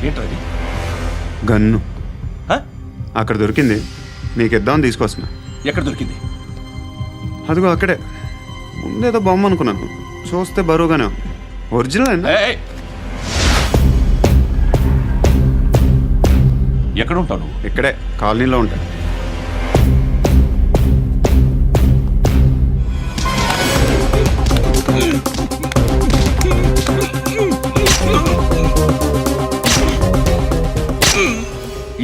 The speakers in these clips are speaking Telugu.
ఏంటది? గన్ను హ? అక్కడ దొరికింది, మీకు ఇద్దామని తీసుకొస్తున్నా. ఎక్కడ దొరికింది? అదిగో అక్కడే. ముందేదో బొమ్మ అనుకున్నాను, చూస్తే బరువుగానే ఉంది. ఒరిజినల్ అండి. ఏయ్! ఎక్కడ ఉంటావు నువ్వు? ఇక్కడే కాలనీలో ఉంటాయి.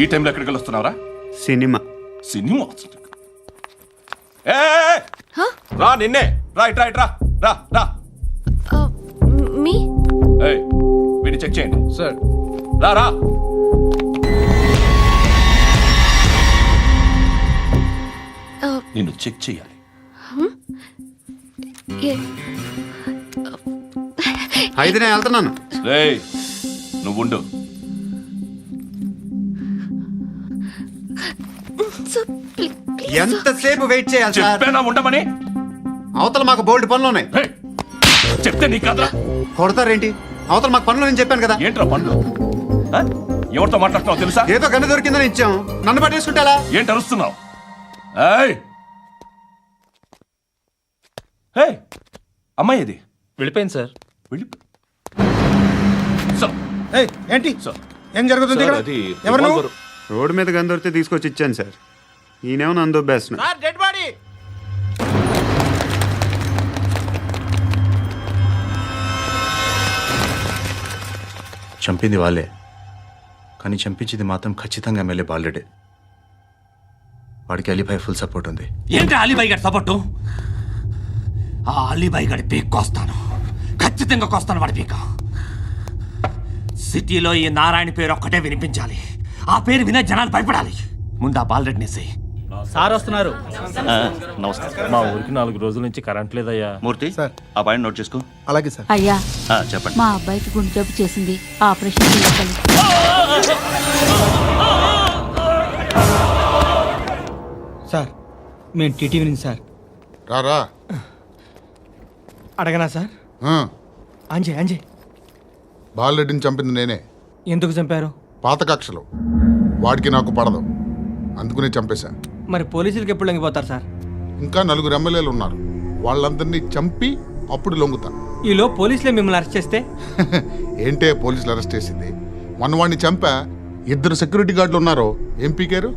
ఈ టైంలో ఎక్కడికి వస్తున్నావురా? సినిమా. సినిమా? రా, నిన్నే. రా ఇట్రా, ఇట్రా, రా రా. మీ ఏయ్, వీడిని చెక్ చేయండి. సార్. రా రా. నిన్ను చెక్ చేయాలి. అయితే నేను వెళ్తున్నాను. ఏయ్, నువ్వుండు. ఎంతసేపు వెయిట్ చేయాలి సార్? చెప్పేనా ఉండమని? అవతల మాకు బోల్డ్ పనులు ఉన్నాయి. ఏయ్, చెప్తే నీకు కదరా? కొడతారేంటి? అవతల మాకు పనులు నేను చెప్పాను కదా. ఏంట్రా పనులు? ఆ? ఎవరితో మాట్లాడుతున్నావు తెలుసా? ఏదో గన్ను దొరికిందని ఇచ్చాం, నన్ను పట్టేసుకుంటా. ఏంటి అరుస్తున్నావు? ఏయ్, ఏయ్, అమ్మాయి ఇది వెళ్ళిపోయింది సార్. వెళ్ళి సార్. ఏంటి సార్, ఏం జరుగుతుంది ఇక్కడ? అది ఎవరు నువ్వు? రివాల్వర్. రోడ్డు మీద గన్ను దొరికితే తీసుకొచ్చి ఇచ్చాను సార్. ఈయనేమో నన్ను దొబ్బేస్తున్నా. Dead body. చంపింది వాళ్ళే, కానీ చంపించింది మాత్రం ఖచ్చితంగా ఎమ్మెల్యే బాలుడే. వాడికి అలీభాయ్ ఫుల్ సపోర్ట్ ఉంది. ఏంటి అలీబాయి గారి సపోర్టు? ఆ అలీబాయి గారి పీక్ కోస్తాను, ఖచ్చితంగా కోస్తాను వాడి పీక. సిటీలో ఈ నారాయణ పేరు ఒక్కటే వినిపించాలి. ఆ పేరు వినే జనాలు భయపడాలి. ముందు ఆ బాలరెడ్డిని సార్ వస్తున్నారు. నమస్కారం. మా ఊరికి 4 రోజుల నుంచి కరెంట్ లేదయ్యా. మూర్తి సార్. ఆ పాయింట్ నోట్ చేసుకో. అలాగే సార్. అయ్యా, చెప్పండి. మా అబ్బాయికి గుండె జబ్బు చేసింది, ఆపరేషన్ చేయాలి. సార్ మేము టీటీవీ నుంచి సార్. రారా. అడగనా సార్? అంజయ్ బాలరెడ్డిని చంపింది నేనే. ఎందుకు చంపారు? పాత కక్షలు, వాడికి నాకు పడదు, అందుకునే చంపేశా. మరి పోలీసులకి ఎప్పుడు లొంగిపోతారు సార్? ఇంకా 4 ఎమ్మెల్యేలు ఉన్నారు, వాళ్ళందరినీ చంపి అప్పుడు లొంగుతా. ఈలో పోలీసులే మిమ్మల్ని అరెస్ట్ చేస్తే? ఏంటే పోలీసులు అరెస్ట్ చేసింది? మొన్న వాడిని చంపా, 2 సెక్యూరిటీ గార్డులు ఉన్నారు, ఏం పీకారు?